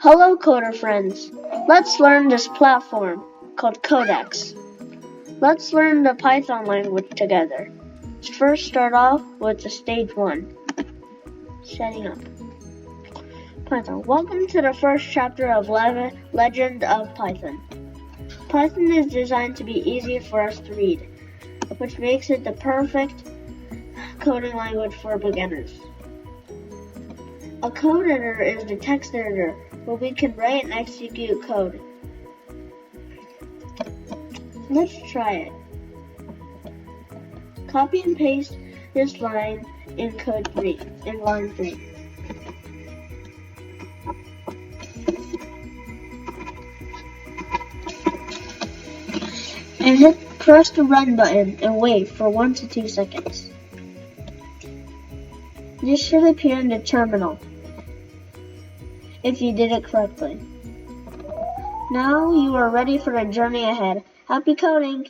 Hello coder friends, let's learn this platform called Codedex. Let's learn the Python language together. Let's first start off with the stage 1, setting up. Python. Welcome to the first chapter of Legend of Python. Python is designed to be easy for us to read, which makes it the perfect coding language for beginners. A code editor is the text editor where we can write and execute code. Let's try it. Copy and paste this line in line 3. And press the run button and wait for 1 to 2 seconds. This should appear in the terminal if you did it correctly. Now you are ready for the journey ahead. Happy coding!